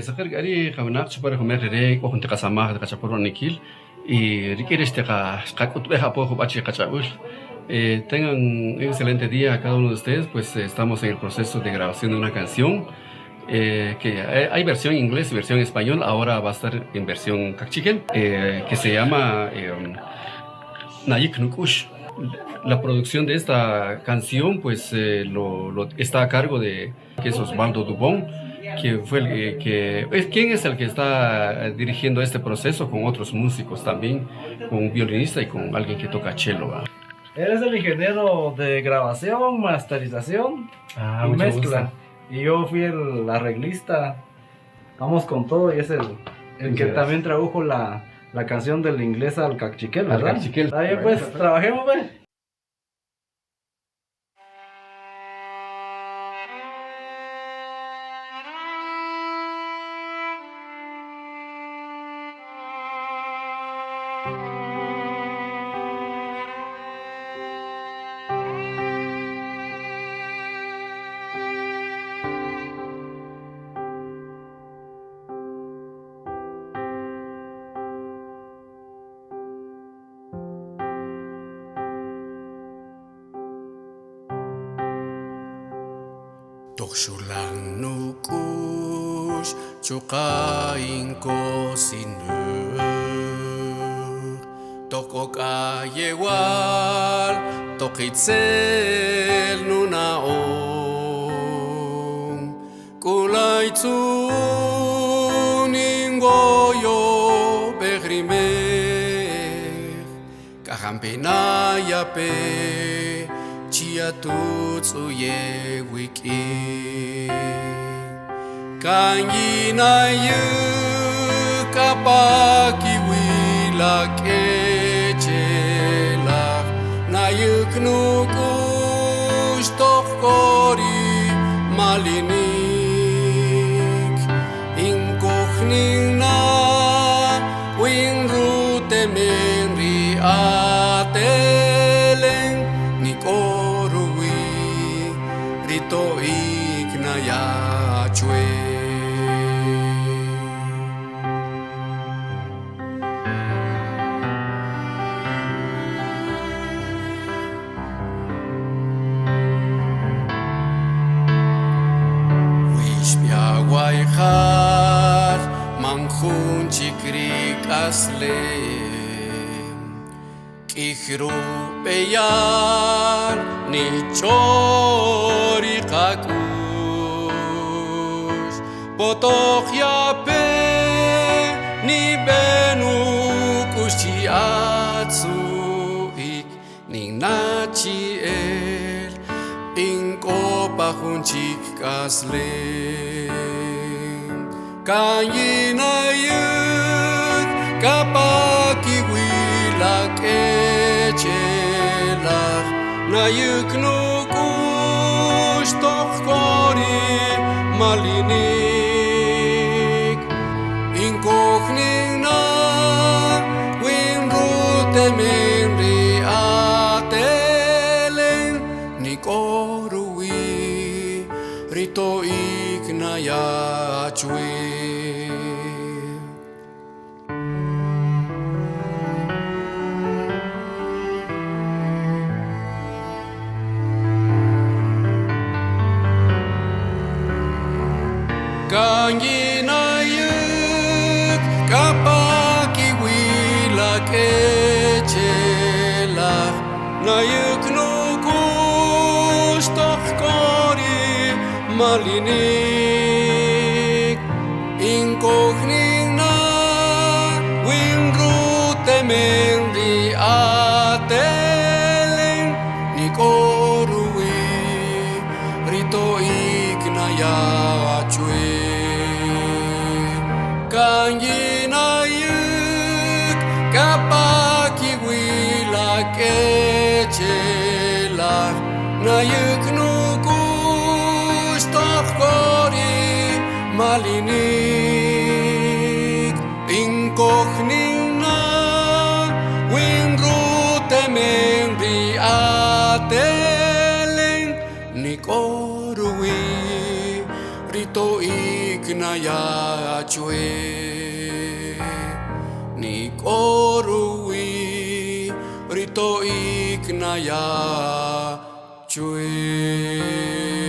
Sakar gari kamanak super comer rere ko junte kasama kachapuro nikil y requiere este kakutbeja poco bachi kachabul. Tengan un excelente día a cada uno de ustedes, pues estamos en el proceso de grabación de una canción que hay versión inglés y versión español, ahora va a estar en versión cachiquel, que se llama Nayik Nukush. La producción de esta canción pues está a cargo de que es Osvaldo Dubón, que fue ¿quién es el que está dirigiendo este proceso con otros músicos también, con un violinista y con alguien que toca cello, ¿va? Él es el ingeniero de grabación, masterización y mucho mezcla. gusto. Y yo fui el arreglista. Vamos con todo y es el que Gracias. también tradujo la canción del inglés al cachiquel, Al ¿verdad? cachiquel. Está bien, pues, trabajemos, pues. Tokshulang nukush chukain ko sinur Tokok ayewal tokitzel nunaong Kulay tsuning goyo begrimer Kahampinayape Chia tutsu ye wiki Kanyi na yu kapaki wila kechela Na yu knukush tokori malinik Inkochning na winrute menri ateleng Nikorui rito iknaya chue Wish biawai khar mankhun chikrik aslem Kihru peyan ni chori kakus Potok yape ni benu kushi atsuik Ni nachi el inko pahunchik kaslem Kanyi na yuk kapaki wilak echelach Na yuk nukush tochkori malinik Inkochning na winrute menri ateleng Nikorui rito iknaya chue Kanyi na yuk kapaki wila kechela Na yuk nukush tochkori malinik Inkochning na winrute menri ateleng Nikorui rito iknaya chue Kanyi na yuk kapaki wila kechela Na yuk nukush tochkori malinik Inkochning na winrute menri ateleng Nikorui rito ik na ya chue ni korui rito ik na ya chue